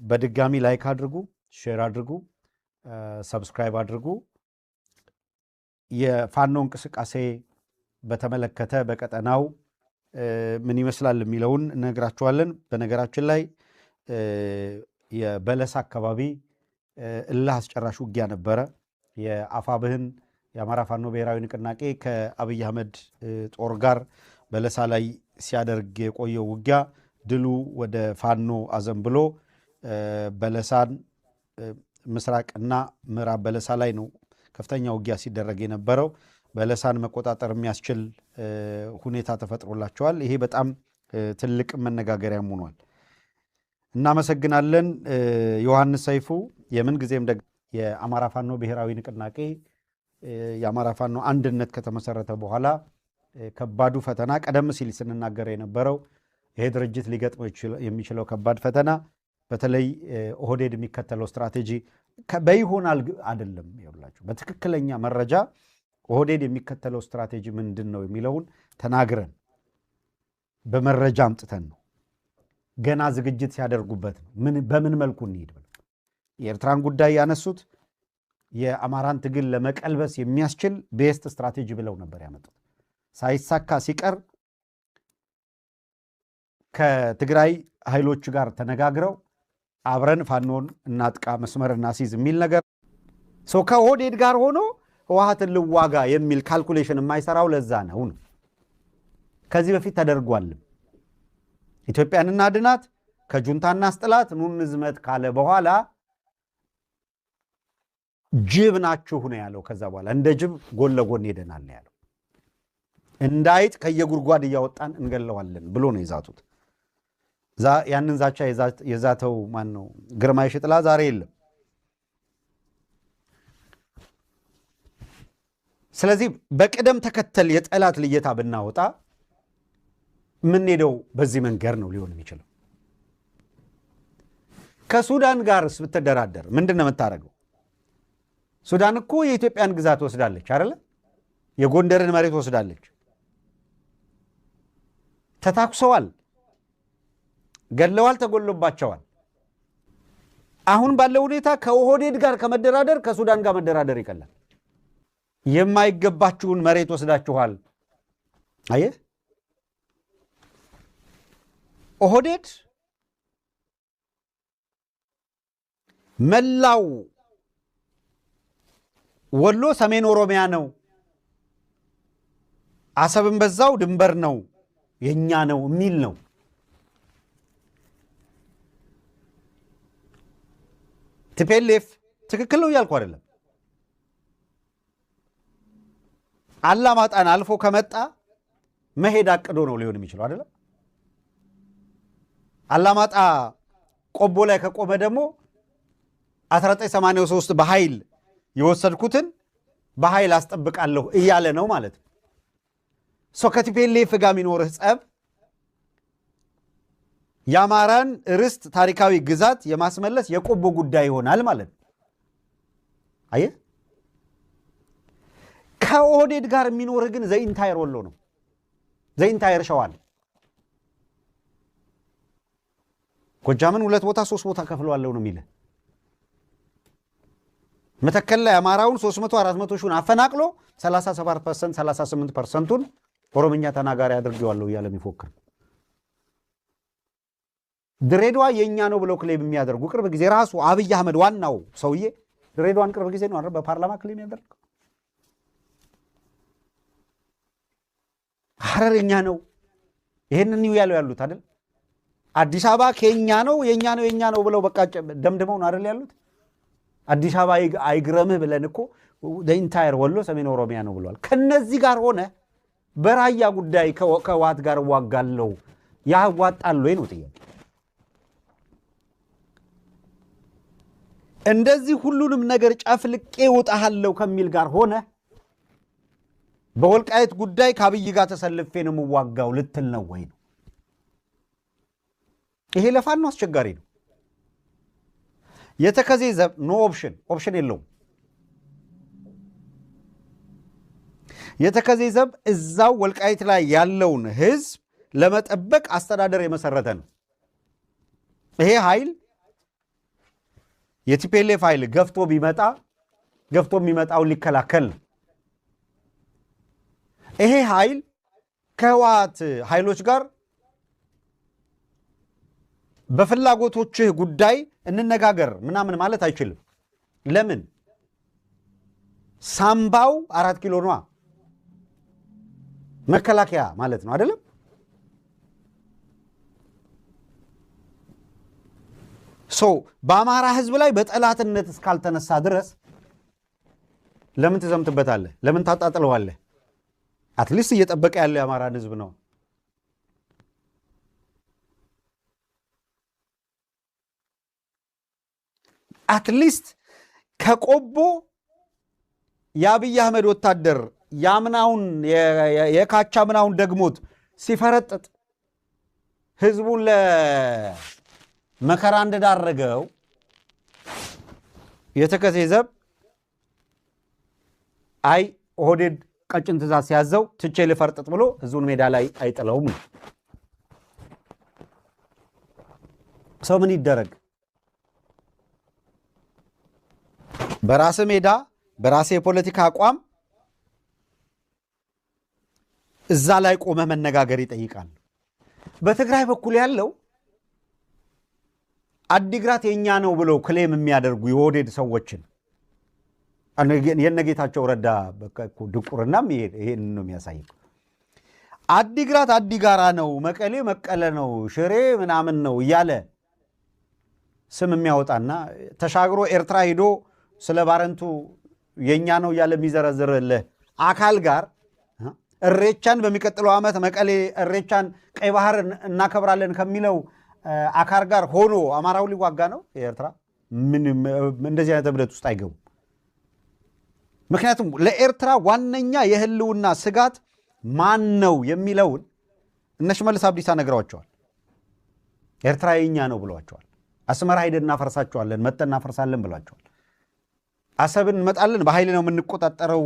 በድጋሚ ላይክ አድርጉ፣ ሼር አድርጉ፣ ሰብስክራይብ አድርጉ። የፋኖ እንቅስቃሴ በተመለከተ በቀጠናው ምን ይመስላል የሚለውን እነግራችኋለን። በነገራችን ላይ የበለሳ አካባቢ እልህ አስጨራሽ ውጊያ ነበረ። የአፋብህን የአማራ ፋኖ ብሔራዊ ንቅናቄ ከአብይ አህመድ ጦር ጋር በለሳ ላይ ሲያደርግ የቆየው ውጊያ ድሉ ወደ ፋኖ አዘንብሎ በለሳን ምስራቅና ምዕራብ በለሳ ላይ ነው ከፍተኛ ውጊያ ሲደረግ የነበረው። በለሳን መቆጣጠር የሚያስችል ሁኔታ ተፈጥሮላቸዋል። ይሄ በጣም ትልቅ መነጋገሪያም ሆኗል። እናመሰግናለን። ዮሐንስ ሰይፉ የምን ጊዜም የአማራ ፋኖ ብሔራዊ ንቅናቄ የአማራ ፋኖ አንድነት ከተመሰረተ በኋላ ከባዱ ፈተና ቀደም ሲል ስንናገር የነበረው ይሄ ድርጅት ሊገጥመው የሚችለው ከባድ ፈተና በተለይ ኦህዴድ የሚከተለው ስትራቴጂ በይሆናል አይደለም። ይኸውላችሁ በትክክለኛ መረጃ ኦህዴድ የሚከተለው ስትራቴጂ ምንድን ነው የሚለውን ተናግረን በመረጃ አምጥተን ነው። ገና ዝግጅት ሲያደርጉበት ነው። በምን መልኩ እንሂድ ብለው የኤርትራን ጉዳይ ያነሱት የአማራን ትግል ለመቀልበስ የሚያስችል ቤስት ስትራቴጂ ብለው ነበር ያመጡት። ሳይሳካ ሲቀር ከትግራይ ኃይሎች ጋር ተነጋግረው አብረን ፋኖን እናጥቃ መስመር እናስይዝ የሚል ነገር ሰው ከኦህዴድ ጋር ሆኖ ህወሓትን ልዋጋ የሚል ካልኩሌሽን የማይሰራው ለዛ ነው። ከዚህ በፊት ተደርጓልም። ኢትዮጵያን እናድናት ከጁንታና አስጥላት ኑን ዝመት ካለ በኋላ ጅብ ናችሁ ነው ያለው። ከዛ በኋላ እንደ ጅብ ጎን ለጎን ሄደናል ነው ያለው። እንዳይጥ ከየጉድጓድ እያወጣን እንገለዋለን ብሎ ነው የዛቱት። ያንን ዛቻ የዛተው ማን ነው? ግርማይ ሽጥላ ዛሬ የለም። ስለዚህ በቅደም ተከተል የጠላት ልየታ ብናወጣ የምንሄደው በዚህ መንገድ ነው ሊሆን የሚችለው። ከሱዳን ጋር ብትደራደር ምንድን ነው የምታደርገው? ሱዳን እኮ የኢትዮጵያን ግዛት ወስዳለች አይደለ? የጎንደርን መሬት ወስዳለች። ተታኩሰዋል፣ ገለዋል፣ ተጎሎባቸዋል። አሁን ባለው ሁኔታ ከኦህዴድ ጋር ከመደራደር ከሱዳን ጋር መደራደር ይቀላል። የማይገባችሁን መሬት ወስዳችኋል። አየህ፣ ኦህዴድ መላው ወሎ ሰሜን ኦሮሚያ ነው፣ አሰብን በዛው ድንበር ነው፣ የኛ ነው የሚል ነው። ቲፒኤልኤፍ ትክክል ነው እያልኩ አይደለም። አላማጣን አልፎ ከመጣ መሄድ አቅዶ ነው ሊሆን የሚችለው አይደለም። አላማጣ ቆቦ ላይ ከቆመ ደግሞ 1983 በኃይል የወሰድኩትን በኃይል አስጠብቃለሁ እያለ ነው ማለት ነው። ከቲፒኤልኤፍ ጋር የሚኖርህ ጸብ የአማራን ርስት ታሪካዊ ግዛት የማስመለስ የቆቦ ጉዳይ ይሆናል ማለት ነው። አየህ፣ ከኦህዴድ ጋር የሚኖርህ ግን ዘኢንታየር ወሎ ነው፣ ዘኢንታየር ሸዋል። ጎጃምን 2 ቦታ 3 ቦታ ከፍለዋለሁ ነው የሚልህ። መተከል ላይ አማራውን 300 400 ሺውን አፈናቅሎ 37% 38%ቱን ኦሮምኛ ተናጋሪ አድርጌዋለሁ እያለ የሚፎክር ድሬዳዋ የኛ ነው ብለው ክሌም የሚያደርጉ ቅርብ ጊዜ ራሱ አብይ አህመድ ዋናው ሰውዬ ድሬዳዋን ቅርብ ጊዜ ነው አይደል በፓርላማ ክሌም ያደረገው። ሐረር የኛ ነው ይሄንን ነው ያሉት አይደል። አዲስ አበባ ከኛ ነው የኛ ነው የኛ ነው ብለው በቃ ደምድመው ነው አይደል ያሉት። አዲስ አበባ አይግረምህ ብለን እኮ ኢንታየር ወሎ ሰሜን ኦሮሚያ ነው ብለዋል። ከነዚህ ጋር ሆነ በራያ ጉዳይ ከዋት ጋር ዋጋለው ያዋጣል ወይ ነው ጥያቄ። እንደዚህ ሁሉንም ነገር ጨፍልቄ ወጣሃለው ከሚል ጋር ሆነ በወልቃይት ጉዳይ ከአብይ ጋር ተሰልፌ ነው የምዋጋው ልትል ነው ወይ ነው? ይሄ ለፋኖ አስቸጋሪ ነው። የተከዜ ዘብ ኖ ኦፕሽን የለውም። የተከዜ ዘብ እዛው ወልቃይት ላይ ያለውን ህዝብ ለመጠበቅ አስተዳደር የመሰረተ ነው። ይሄ ኃይል የቲፒኤልኤፍ ኃይል ገፍቶ የሚመጣውን ሊከላከል ነው። ይሄ ኃይል ከህወሓት ኃይሎች ጋር በፍላጎቶችህ ጉዳይ እንነጋገር ምናምን ማለት አይችልም። ለምን? ሳምባው 4 ኪሎ ነዋ። መከላከያ ማለት ነው አይደለም? በአማራ ህዝብ ላይ በጠላትነት እስካልተነሳ ድረስ ለምን ትዘምትበታለህ? ለምን ታጣጥለዋለህ? አትሊስት እየጠበቀ ያለው የአማራን ህዝብ ነው። አትሊስት ከቆቦ የአብይ አህመድ ወታደር ያምናውን የካቻ ምናውን ደግሞት ሲፈረጥጥ ህዝቡን ለመከራ እንደዳረገው የተከዜ ዘብ አይ ኦህዴድ ቀጭን ትእዛዝ ሲያዘው ትቼ ልፈርጥጥ ብሎ ህዝቡን ሜዳ ላይ አይጥለውም። ሰው ምን ይደረግ? በራስ ሜዳ በራሴ የፖለቲካ አቋም እዛ ላይ ቆመ መነጋገር ይጠይቃል። በትግራይ በኩል ያለው አዲግራት የኛ ነው ብለው ክሌም የሚያደርጉ የኦህዴድ ሰዎችን የነጌታቸው ረዳ ድቁርናም ይሄን ነው የሚያሳየው። አዲግራት አዲጋራ ነው፣ መቀሌ መቀለ ነው፣ ሽሬ ምናምን ነው እያለ ስም የሚያወጣና ተሻግሮ ኤርትራ ሄዶ ስለ ባረንቱ የኛ ነው እያለ የሚዘረዝርልህ አካል ጋር እሬቻን በሚቀጥለው ዓመት መቀሌ እሬቻን ቀይ ባህር እናከብራለን ከሚለው አካል ጋር ሆኖ አማራው ሊዋጋ ነው የኤርትራ። ምንም እንደዚህ አይነት እብደት ውስጥ አይገቡም። ምክንያቱም ለኤርትራ ዋነኛ የህልውና ስጋት ማን ነው የሚለውን እነ ሽመልስ አብዲሳ ነግረዋቸዋል። ኤርትራ የኛ ነው ብለዋቸዋል። አስመራ ሄደን እናፈርሳቸዋለን፣ መጠን እናፈርሳለን ብለዋቸዋል። አሰብን እንመጣለን፣ በኃይል ነው የምንቆጣጠረው፣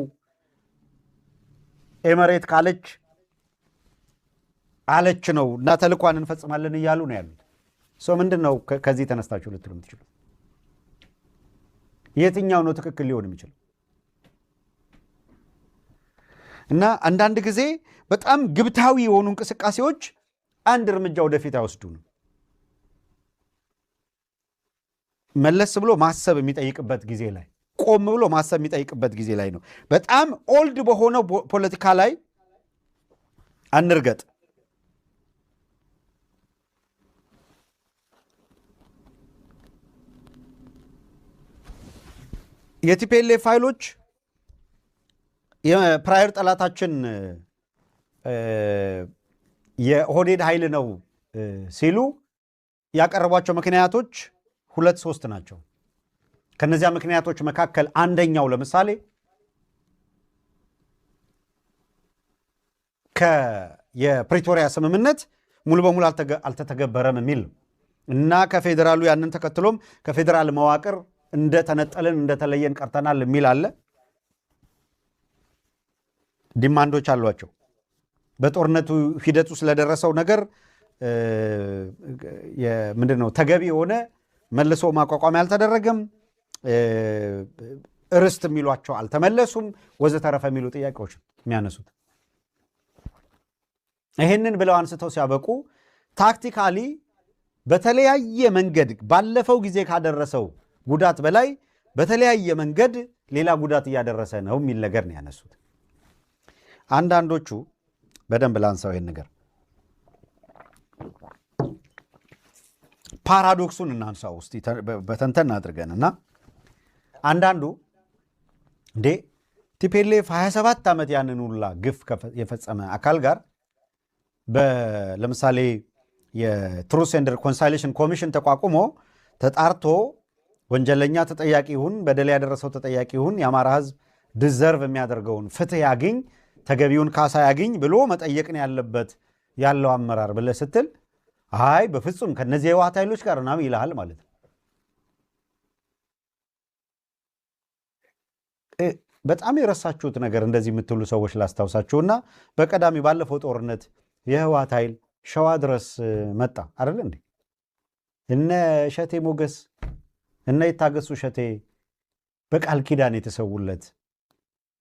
ኤመሬት ካለች አለች ነው እና ተልኳን እንፈጽማለን እያሉ ነው ያሉት። ሰው ምንድን ነው ከዚህ ተነስታችሁ ልትሉ የምትችሉ? የትኛው ነው ትክክል ሊሆን የሚችለው? እና አንዳንድ ጊዜ በጣም ግብታዊ የሆኑ እንቅስቃሴዎች አንድ እርምጃ ወደፊት አይወስዱንም። መለስ ብሎ ማሰብ የሚጠይቅበት ጊዜ ላይ፣ ቆም ብሎ ማሰብ የሚጠይቅበት ጊዜ ላይ ነው። በጣም ኦልድ በሆነው ፖለቲካ ላይ አንርገጥ። የቲፒኤልኤፍ ፋይሎች የፕራየር ጠላታችን የኦህዴድ ኃይል ነው ሲሉ ያቀረቧቸው ምክንያቶች 2-3 ናቸው። ከነዚያ ምክንያቶች መካከል አንደኛው ለምሳሌ የፕሪቶሪያ ስምምነት ሙሉ በሙሉ አልተተገበረም የሚል ነው እና ከፌዴራሉ ያንን ተከትሎም ከፌዴራል መዋቅር እንደተነጠልን እንደተለየን ቀርተናል የሚል አለ። ዲማንዶች አሏቸው። በጦርነቱ ሂደቱ ስለደረሰው ነገር ምንድነው ተገቢ የሆነ መልሶ ማቋቋም ያልተደረገም፣ ርስት የሚሏቸው አልተመለሱም፣ ወዘተረፈ የሚሉ ጥያቄዎች የሚያነሱት። ይህንን ብለው አንስተው ሲያበቁ ታክቲካሊ በተለያየ መንገድ ባለፈው ጊዜ ካደረሰው ጉዳት በላይ በተለያየ መንገድ ሌላ ጉዳት እያደረሰ ነው የሚል ነገር ነው ያነሱት። አንዳንዶቹ በደንብ ላንሳው ይህን ነገር ፓራዶክሱን እናንሳው ውስጥ በተንተን አድርገን እና አንዳንዱ እንዴ ቲፒኤልኤፍ 27 ዓመት ያንን ሁላ ግፍ የፈጸመ አካል ጋር ለምሳሌ የትሩዝ ኤንድ ሪኮንሳይሌሽን ኮሚሽን ተቋቁሞ ተጣርቶ ወንጀለኛ ተጠያቂ ይሁን፣ በደል ያደረሰው ተጠያቂ ይሁን፣ የአማራ ህዝብ ዲዘርቭ የሚያደርገውን ፍትህ ያግኝ፣ ተገቢውን ካሳ ያግኝ ብሎ መጠየቅን ያለበት ያለው አመራር ብለህ ስትል አይ በፍጹም ከነዚህ የህወሓት ኃይሎች ጋር ምናምን ይልሃል ማለት ነው። በጣም የረሳችሁት ነገር እንደዚህ የምትሉ ሰዎች ላስታውሳችሁና በቀዳሚ ባለፈው ጦርነት የህወሓት ኃይል ሸዋ ድረስ መጣ አይደል እንዴ? እነ እሸቴ ሞገስ እነ ይታገሱ እሸቴ በቃል ኪዳን የተሰውለት፣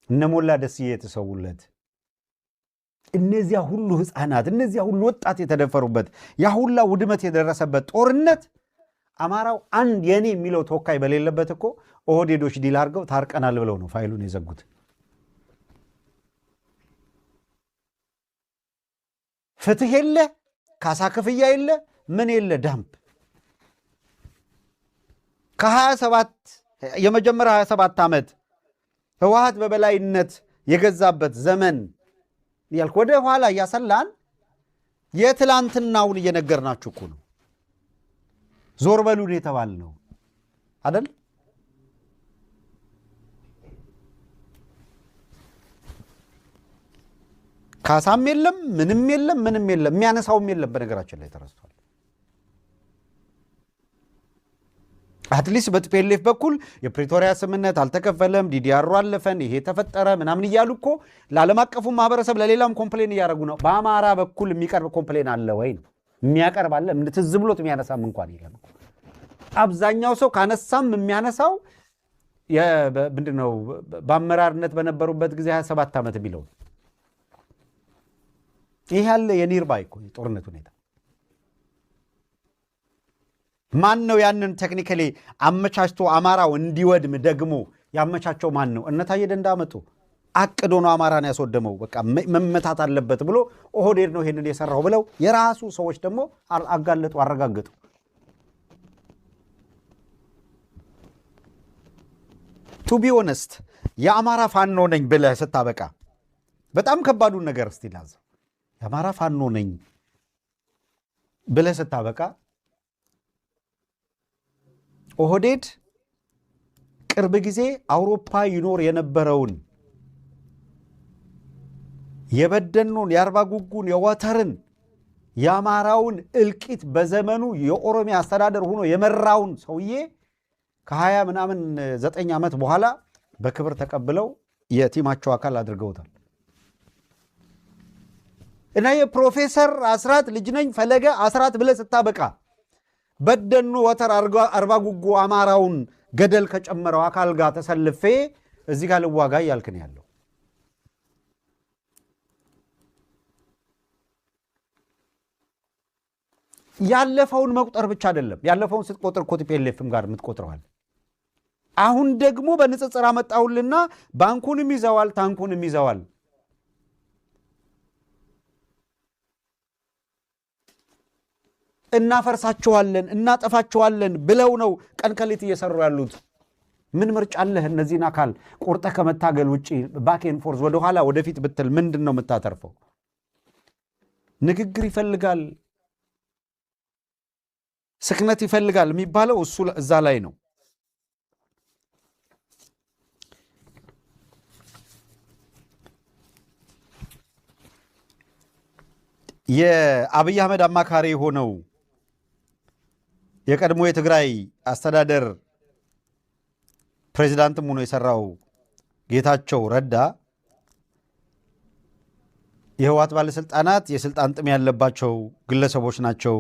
እነ ሞላ ደስዬ የተሰውለት፣ እነዚያ ሁሉ ህፃናት እነዚያ ሁሉ ወጣት የተደፈሩበት ያ ሁላ ውድመት የደረሰበት ጦርነት አማራው አንድ የኔ የሚለው ተወካይ በሌለበት እኮ ኦህዴዶች ዲል አድርገው ታርቀናል ብለው ነው ፋይሉን የዘጉት። ፍትህ የለ፣ ካሳ ክፍያ የለ፣ ምን የለ፣ ዳምፕ ከ27 የመጀመሪያ 27 ዓመት ህወሓት በበላይነት የገዛበት ዘመን ያልክ ወደ ኋላ እያሰላን የትላንትናውን እየነገርናችሁ እኮ ነው። ዞር በሉን የተባል ነው አይደል? ካሳም የለም ምንም የለም የሚያነሳውም የለም። በነገራችን ላይ ተረስቷል። አትሊስት በቲፒኤልኤፍ በኩል የፕሪቶሪያ ስምምነት አልተከፈለም፣ ዲዲአሩ አለፈን፣ ይሄ ተፈጠረ ምናምን እያሉ እኮ ለዓለም አቀፉ ማህበረሰብ ለሌላም ኮምፕሌን እያደረጉ ነው። በአማራ በኩል የሚቀርብ ኮምፕሌን አለ ወይ ነው? የሚያቀርብ አለ? ትዝ ብሎት የሚያነሳም እንኳን የለም። አብዛኛው ሰው ካነሳም የሚያነሳው ምንድነው በአመራርነት በነበሩበት ጊዜ 27 ዓመት የሚለው ይህ ያለ የኒርባይ እኮ የጦርነት ሁኔታ ማን ነው? ያንን ቴክኒካሊ አመቻችቶ አማራው እንዲወድም ደግሞ ያመቻቸው ማን ነው? እነ ታዬ ደንደዓ መጡ። አቅዶ ነው አማራን ያስወደመው። በቃ መመታት አለበት ብሎ ኦህዴድ ነው ይሄንን የሰራው ብለው የራሱ ሰዎች ደግሞ አጋለጡ፣ አረጋገጡ። ቱ ቢ ኦነስት የአማራ ፋኖ ነኝ ብለህ ስታበቃ በጣም ከባዱን ነገር እስቲ ላዘ የአማራ ፋኖ ነኝ ብለህ ስታበቃ ኦህዴድ ቅርብ ጊዜ አውሮፓ ይኖር የነበረውን የበደኖን፣ የአርባ ጉጉን፣ የወተርን፣ የአማራውን እልቂት በዘመኑ የኦሮሚያ አስተዳደር ሆኖ የመራውን ሰውዬ ከ20 ምናምን 9 ዓመት በኋላ በክብር ተቀብለው የቲማቸው አካል አድርገውታል። እና የፕሮፌሰር አስራት ልጅ ነኝ ፈለገ አስራት ብለህ ስታበቃ በደኖ፣ ወተር፣ አርባ ጉጉ አማራውን ገደል ከጨመረው አካል ጋር ተሰልፌ እዚህ ጋር ልዋጋ እያልክን ያለው ያለፈውን መቁጠር ብቻ አይደለም። ያለፈውን ስትቆጥር ቲፒኤልኤፍም ጋር የምትቆጥረዋል። አሁን ደግሞ በንጽጽር አመጣውልና ባንኩንም ይዘዋል፣ ታንኩንም ይዘዋል። እናፈርሳቸዋለን፣ እናጠፋቸዋለን ብለው ነው ቀን ከሌት እየሰሩ ያሉት። ምን ምርጫ አለህ? እነዚህን አካል ቆርጠህ ከመታገል ውጪ ባኬን ፎርስ ወደኋላ ወደፊት ብትል ምንድን ነው የምታተርፈው? ንግግር ይፈልጋል፣ ስክነት ይፈልጋል የሚባለው እሱ እዛ ላይ ነው። የአብይ አህመድ አማካሪ የሆነው የቀድሞ የትግራይ አስተዳደር ፕሬዚዳንትም ሆኖ የሰራው ጌታቸው ረዳ የህወሓት ባለስልጣናት የስልጣን ጥም ያለባቸው ግለሰቦች ናቸው።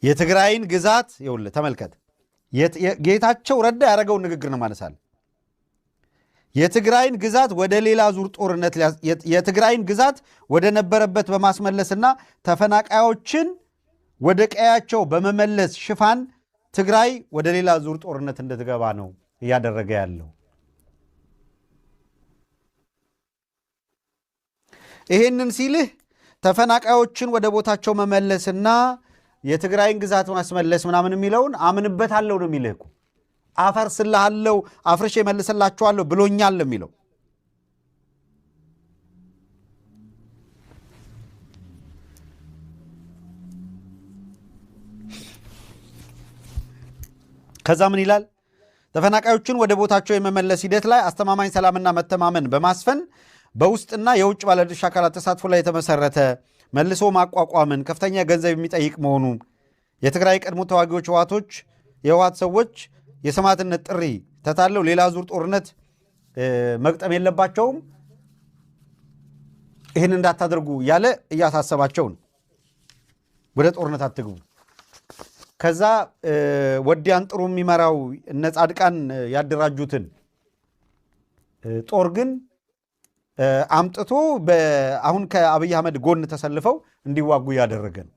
የትግራይን ግዛት ይኸውልህ ተመልከት። ጌታቸው ረዳ ያደረገውን ንግግር ነው ማነሳል። የትግራይን ግዛት ወደ ሌላ ዙር ጦርነት የትግራይን ግዛት ወደ ነበረበት በማስመለስና ተፈናቃዮችን ወደ ቀያቸው በመመለስ ሽፋን ትግራይ ወደ ሌላ ዙር ጦርነት እንድትገባ ነው እያደረገ ያለው። ይሄንን ሲልህ ተፈናቃዮችን ወደ ቦታቸው መመለስና የትግራይን ግዛት ማስመለስ ምናምን የሚለውን አምንበታለሁ ነው የሚልህ እኮ። አፈርስልሃለሁ፣ አፍርሼ መልስላችኋለሁ ብሎኛል የሚለው ከዛ ምን ይላል? ተፈናቃዮችን ወደ ቦታቸው የመመለስ ሂደት ላይ አስተማማኝ ሰላምና መተማመን በማስፈን በውስጥና የውጭ ባለድርሻ አካላት ተሳትፎ ላይ የተመሰረተ መልሶ ማቋቋምን ከፍተኛ ገንዘብ የሚጠይቅ መሆኑን የትግራይ ቀድሞ ተዋጊዎች የህወሓት ሰዎች የሰማዕትነት ጥሪ ተታለው ሌላ ዙር ጦርነት መግጠም የለባቸውም፣ ይህን እንዳታደርጉ እያለ እያሳሰባቸው ነው። ወደ ጦርነት አትግቡ። ከዛ ወዲያን ጥሩ የሚመራው እነ ጻድቃን ያደራጁትን ጦር ግን አምጥቶ አሁን ከአብይ አህመድ ጎን ተሰልፈው እንዲዋጉ ያደረገ ነው።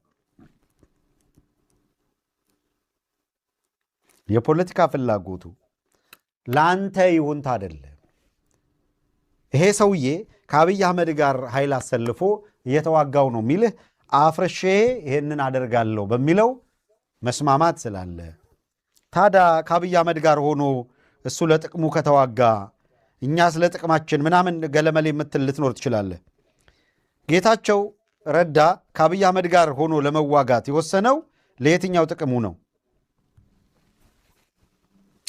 የፖለቲካ ፍላጎቱ ለአንተ ይሁንታ አይደለም። ይሄ ሰውዬ ከአብይ አህመድ ጋር ኃይል አሰልፎ እየተዋጋው ነው የሚልህ አፍርሼ ይሄንን አደርጋለሁ በሚለው መስማማት ስላለ። ታዲያ ከአብይ አህመድ ጋር ሆኖ እሱ ለጥቅሙ ከተዋጋ እኛ ስለ ጥቅማችን ምናምን ገለመሌ የምትል ልትኖር ትችላለህ። ጌታቸው ረዳ ከአብይ አህመድ ጋር ሆኖ ለመዋጋት የወሰነው ለየትኛው ጥቅሙ ነው?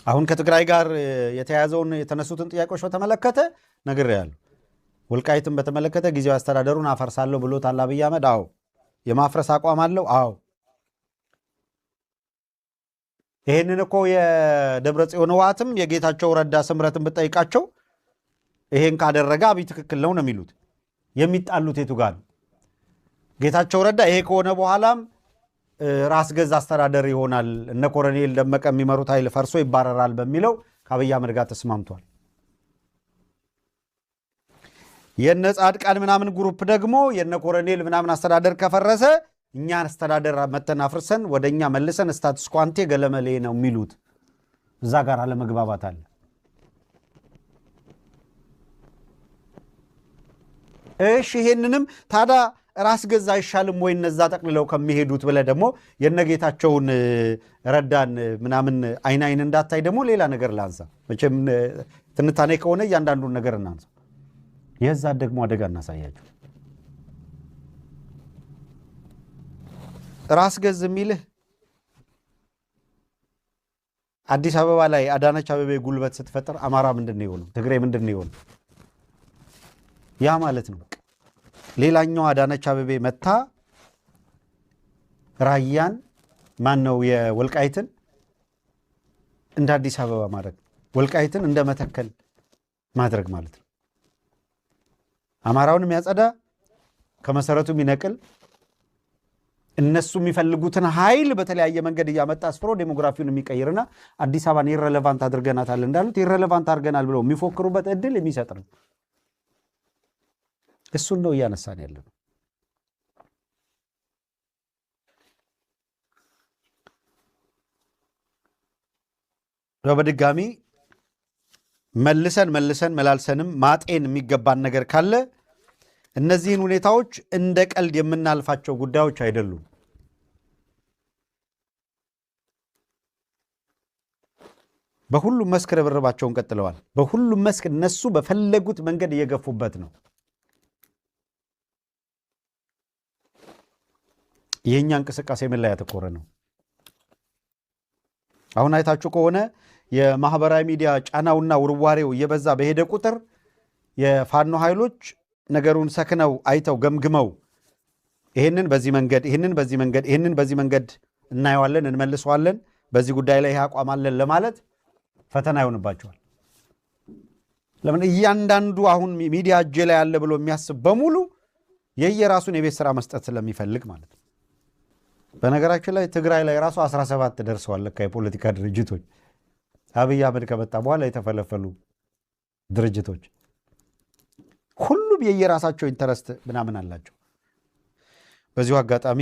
አሁን ከትግራይ ጋር የተያያዘውን የተነሱትን ጥያቄዎች በተመለከተ ነግሬያለሁ። ወልቃይትን በተመለከተ ጊዜያዊ አስተዳደሩን አፈርሳለሁ ብሎታል አብይ አህመድ። አዎ። የማፍረስ አቋም አለው። አዎ። ይህንን እኮ የደብረ ጽዮን ህወሓትም የጌታቸው ረዳ ስምረትን ብጠይቃቸው ይሄን ካደረገ አብይ ትክክል ነው ነው የሚሉት። የሚጣሉት የቱ ጋር ነው? ጌታቸው ረዳ ይሄ ከሆነ በኋላም ራስ ገዝ አስተዳደር ይሆናል፣ እነ ኮሎኔል ደመቀ የሚመሩት ኃይል ፈርሶ ይባረራል በሚለው ከአብይ አህመድ ጋር ተስማምቷል። የነ ጻድቃን ምናምን ግሩፕ ደግሞ የነ ኮሎኔል ምናምን አስተዳደር ከፈረሰ እኛን አስተዳደር መተን አፍርሰን ወደ እኛ መልሰን ስታትስ ኳንቴ ገለመሌ ነው የሚሉት። እዛ ጋር አለመግባባት አለ። እሺ ይሄንንም ታዲያ ራስ ገዛ አይሻልም ወይ እነዛ ጠቅልለው ከሚሄዱት ብለህ ደግሞ የነጌታቸውን ረዳን ምናምን አይን እንዳታይ ደግሞ ሌላ ነገር ላንሳ። መቼም ትንታኔ ከሆነ እያንዳንዱን ነገር እናንሳ። የዛ ደግሞ አደጋ እናሳያቸው። ራስ ገዝ የሚልህ አዲስ አበባ ላይ አዳነች አበቤ ጉልበት ስትፈጥር አማራ ምንድን ነው የሆነው? ትግሬ ምንድን ነው የሆነው? ያ ማለት ነው። ሌላኛው አዳነች አበቤ መታ ራያን ማነው የወልቃይትን እንደ አዲስ አበባ ማድረግ፣ ወልቃይትን እንደ መተከል ማድረግ ማለት ነው። አማራውን የሚያጸዳ ከመሰረቱ የሚነቅል እነሱ የሚፈልጉትን ኃይል በተለያየ መንገድ እያመጣ አስፍሮ ዴሞግራፊውን የሚቀይርና አዲስ አበባን ኢረሌቫንት አድርገናታል እንዳሉት ኢረሌቫንት አድርገናል ብለው የሚፎክሩበት እድል የሚሰጥ ነው። እሱን ነው እያነሳን ያለነው። በድጋሚ መልሰን መላልሰንም ማጤን የሚገባን ነገር ካለ እነዚህን ሁኔታዎች እንደ ቀልድ የምናልፋቸው ጉዳዮች አይደሉም። በሁሉም መስክ ርብርባቸውን ቀጥለዋል። በሁሉም መስክ እነሱ በፈለጉት መንገድ እየገፉበት ነው። የኛ እንቅስቃሴ ምን ላይ ያተኮረ ነው? አሁን አይታችሁ ከሆነ የማህበራዊ ሚዲያ ጫናውና ውርዋሬው እየበዛ በሄደ ቁጥር የፋኖ ኃይሎች ነገሩን ሰክነው አይተው ገምግመው ይሄንን በዚህ መንገድ እናየዋለን፣ እንመልሰዋለን፣ በዚህ ጉዳይ ላይ አቋም አለን ለማለት ፈተና ይሆንባቸዋል። ለምን እያንዳንዱ አሁን ሚዲያ እጄ ላይ ያለ ብሎ የሚያስብ በሙሉ የየራሱን የቤት ስራ መስጠት ስለሚፈልግ ማለት ነው። በነገራችን ላይ ትግራይ ላይ ራሱ 17 ደርሰዋል ለካ የፖለቲካ ድርጅቶች አብይ አህመድ ከመጣ በኋላ የተፈለፈሉ ድርጅቶች ሁሉም የየራሳቸው ኢንተረስት ምናምን አላቸው። በዚሁ አጋጣሚ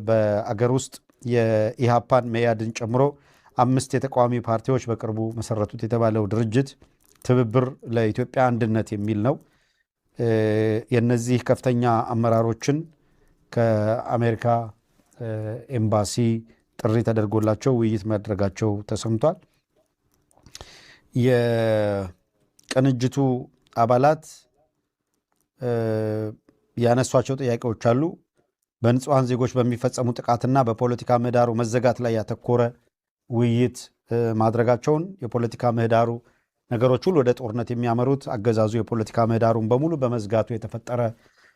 በአገር ውስጥ የኢሃፓን መያድን ጨምሮ 5 የተቃዋሚ ፓርቲዎች በቅርቡ መሰረቱት የተባለው ድርጅት ትብብር ለኢትዮጵያ አንድነት የሚል ነው። የነዚህ ከፍተኛ አመራሮችን ከአሜሪካ ኤምባሲ ጥሪ ተደርጎላቸው ውይይት ማድረጋቸው ተሰምቷል። የቅንጅቱ አባላት ያነሷቸው ጥያቄዎች አሉ። በንጹሐን ዜጎች በሚፈጸሙ ጥቃትና በፖለቲካ ምህዳሩ መዘጋት ላይ ያተኮረ ውይይት ማድረጋቸውን፣ የፖለቲካ ምህዳሩ ነገሮች ሁሉ ወደ ጦርነት የሚያመሩት አገዛዙ የፖለቲካ ምህዳሩን በሙሉ በመዝጋቱ የተፈጠረ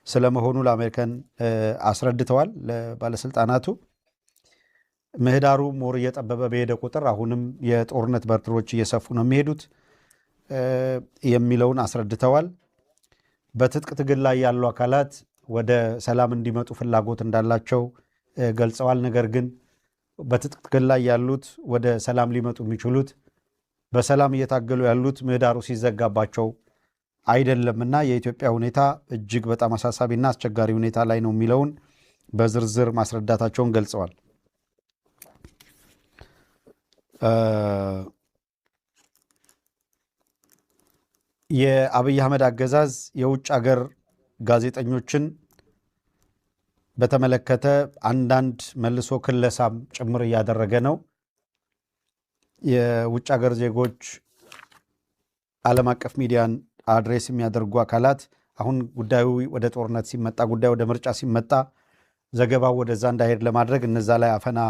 ስለመሆኑ ለአሜሪካን አስረድተዋል ለባለስልጣናቱ። ምህዳሩ ሞር እየጠበበ በሄደ ቁጥር አሁንም የጦርነት በትሮች እየሰፉ ነው የሚሄዱት የሚለውን አስረድተዋል። በትጥቅ ትግል ላይ ያሉ አካላት ወደ ሰላም እንዲመጡ ፍላጎት እንዳላቸው ገልጸዋል። ነገር ግን በትጥቅ ትግል ላይ ያሉት ወደ ሰላም ሊመጡ የሚችሉት በሰላም እየታገሉ ያሉት ምህዳሩ ሲዘጋባቸው አይደለምና የኢትዮጵያ ሁኔታ እጅግ በጣም አሳሳቢና አስቸጋሪ ሁኔታ ላይ ነው የሚለውን በዝርዝር ማስረዳታቸውን ገልጸዋል። የአብይ አህመድ አገዛዝ የውጭ ሀገር ጋዜጠኞችን በተመለከተ አንዳንድ መልሶ ክለሳም ጭምር እያደረገ ነው። የውጭ ሀገር ዜጎች ዓለም አቀፍ ሚዲያን አድሬስ የሚያደርጉ አካላት አሁን ጉዳዩ ወደ ጦርነት ሲመጣ፣ ጉዳዩ ወደ ምርጫ ሲመጣ ዘገባው ወደዛ እንዳይሄድ ለማድረግ እነዛ ላይ አፈና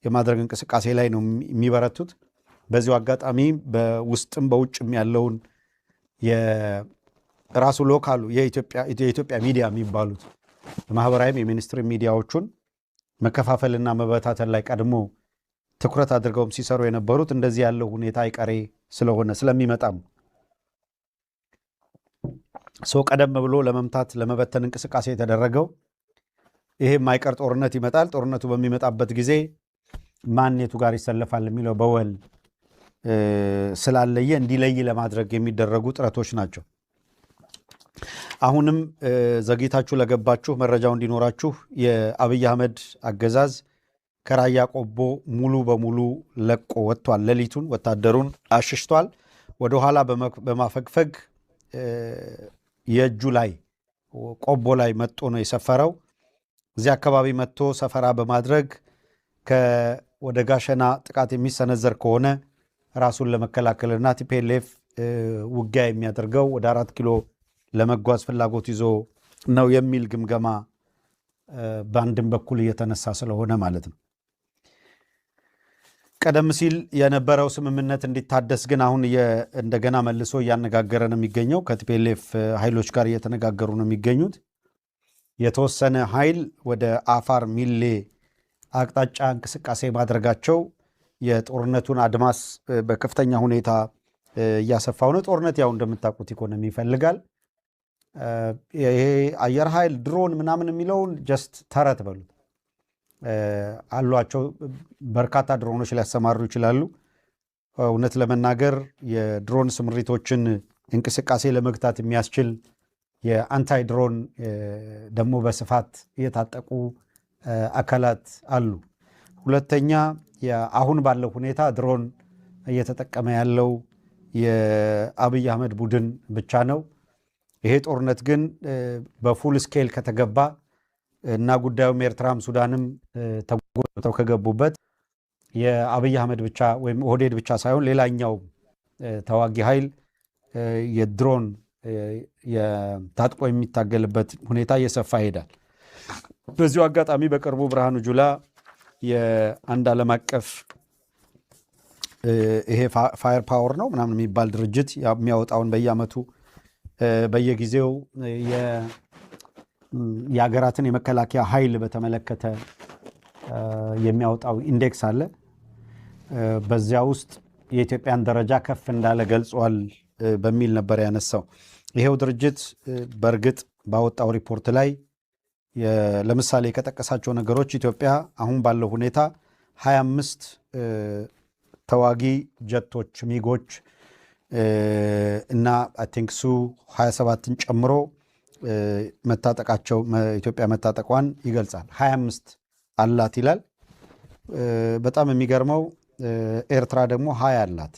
የማድረግ እንቅስቃሴ ላይ ነው የሚበረቱት። በዚሁ አጋጣሚ በውስጥም በውጭም ያለውን የራሱ ሎካሉ የኢትዮጵያ ሚዲያ የሚባሉት የማህበራዊም የሚኒስትሪ ሚዲያዎቹን መከፋፈልና መበታተን ላይ ቀድሞ ትኩረት አድርገውም ሲሰሩ የነበሩት እንደዚህ ያለው ሁኔታ አይቀሬ ስለሆነ ስለሚመጣም ሰው ቀደም ብሎ ለመምታት ለመበተን እንቅስቃሴ የተደረገው ይሄ የማይቀር ጦርነት ይመጣል። ጦርነቱ በሚመጣበት ጊዜ ማንነቱ ጋር ይሰለፋል የሚለው በወል ስላለየ እንዲለይ ለማድረግ የሚደረጉ ጥረቶች ናቸው። አሁንም ዘግይታችሁ ለገባችሁ መረጃው እንዲኖራችሁ የአብይ አህመድ አገዛዝ ከራያ ቆቦ ሙሉ በሙሉ ለቆ ወጥቷል። ሌሊቱን ወታደሩን አሽሽቷል። ወደኋላ በማፈግፈግ የእጁ ላይ ቆቦ ላይ መጥቶ ነው የሰፈረው። እዚህ አካባቢ መጥቶ ሰፈራ በማድረግ ወደ ጋሸና ጥቃት የሚሰነዘር ከሆነ ራሱን ለመከላከልና ቲፒኤልኤፍ ውጊያ የሚያደርገው ወደ 4 ኪሎ ለመጓዝ ፍላጎት ይዞ ነው የሚል ግምገማ በአንድም በኩል እየተነሳ ስለሆነ ማለት ነው። ቀደም ሲል የነበረው ስምምነት እንዲታደስ ግን አሁን እንደገና መልሶ እያነጋገረ ነው የሚገኘው። ከቲፒኤልኤፍ ኃይሎች ጋር እየተነጋገሩ ነው የሚገኙት። የተወሰነ ኃይል ወደ አፋር ሚሌ አቅጣጫ እንቅስቃሴ ማድረጋቸው የጦርነቱን አድማስ በከፍተኛ ሁኔታ እያሰፋው ነው። ጦርነት ያው እንደምታውቁት ኢኮኖሚ ይፈልጋል። ይሄ አየር ኃይል ድሮን ምናምን የሚለውን ጀስት ተረት በሉት። አሏቸው በርካታ ድሮኖች ሊያሰማሩ ይችላሉ። እውነት ለመናገር የድሮን ስምሪቶችን እንቅስቃሴ ለመግታት የሚያስችል የአንታይ ድሮን ደግሞ በስፋት የታጠቁ አካላት አሉ። ሁለተኛ አሁን ባለው ሁኔታ ድሮን እየተጠቀመ ያለው የአብይ አህመድ ቡድን ብቻ ነው። ይሄ ጦርነት ግን በፉል ስኬል ከተገባ እና ጉዳዩም ኤርትራም ሱዳንም ተጎድተው ከገቡበት የአብይ አህመድ ብቻ ወይም ኦህዴድ ብቻ ሳይሆን ሌላኛው ተዋጊ ኃይል የድሮን ታጥቆ የሚታገልበት ሁኔታ እየሰፋ ይሄዳል። በዚሁ አጋጣሚ በቅርቡ ብርሃኑ ጁላ የአንድ ዓለም አቀፍ ይሄ ፋየር ፓወር ነው ምናምን የሚባል ድርጅት የሚያወጣውን በየዓመቱ በየጊዜው የሀገራትን የመከላከያ ኃይል በተመለከተ የሚያወጣው ኢንዴክስ አለ። በዚያ ውስጥ የኢትዮጵያን ደረጃ ከፍ እንዳለ ገልጿል በሚል ነበር ያነሳው። ይሄው ድርጅት በእርግጥ ባወጣው ሪፖርት ላይ ለምሳሌ ከጠቀሳቸው ነገሮች ኢትዮጵያ አሁን ባለው ሁኔታ 25 ተዋጊ ጀቶች ሚጎች እና አይ ቲንክ ሱ 27ን ጨምሮ መታጠቃቸው ኢትዮጵያ መታጠቋን ይገልጻል። 25 አላት ይላል። በጣም የሚገርመው ኤርትራ ደግሞ 20 አላት።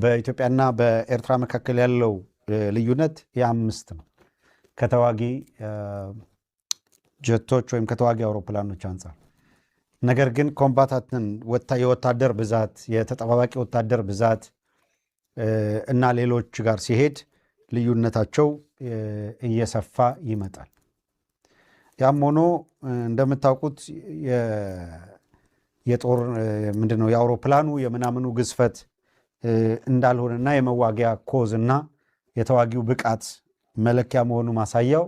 በኢትዮጵያና በኤርትራ መካከል ያለው ልዩነት የ5 ነው ከተዋጊ ጀቶች ወይም ከተዋጊ አውሮፕላኖች አንጻር። ነገር ግን ኮምባታንትን የወታደር ብዛት የተጠባባቂ ወታደር ብዛት እና ሌሎች ጋር ሲሄድ ልዩነታቸው እየሰፋ ይመጣል። ያም ሆኖ እንደምታውቁት የጦር ምንድነው የአውሮፕላኑ የምናምኑ ግዝፈት እንዳልሆነና የመዋጊያ ኮዝ እና የተዋጊው ብቃት መለኪያ መሆኑ ማሳያው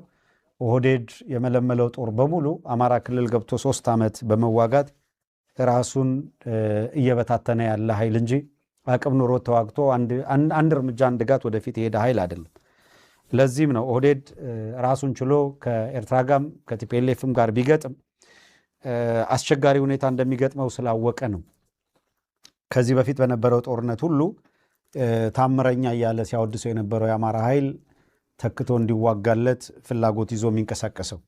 ኦህዴድ የመለመለው ጦር በሙሉ አማራ ክልል ገብቶ 3 ዓመት በመዋጋት ራሱን እየበታተነ ያለ ኃይል እንጂ አቅም ኑሮ ተዋግቶ አንድ እርምጃ አንድ ጋት ወደፊት የሄደ ኃይል አይደለም። ለዚህም ነው ኦህዴድ ራሱን ችሎ ከኤርትራ ጋርም ከቲፒኤልኤፍም ጋር ቢገጥም አስቸጋሪ ሁኔታ እንደሚገጥመው ስላወቀ ነው ከዚህ በፊት በነበረው ጦርነት ሁሉ ታምረኛ እያለ ሲያወድሰው የነበረው የአማራ ኃይል ተክቶ እንዲዋጋለት ፍላጎት ይዞ የሚንቀሳቀሰው።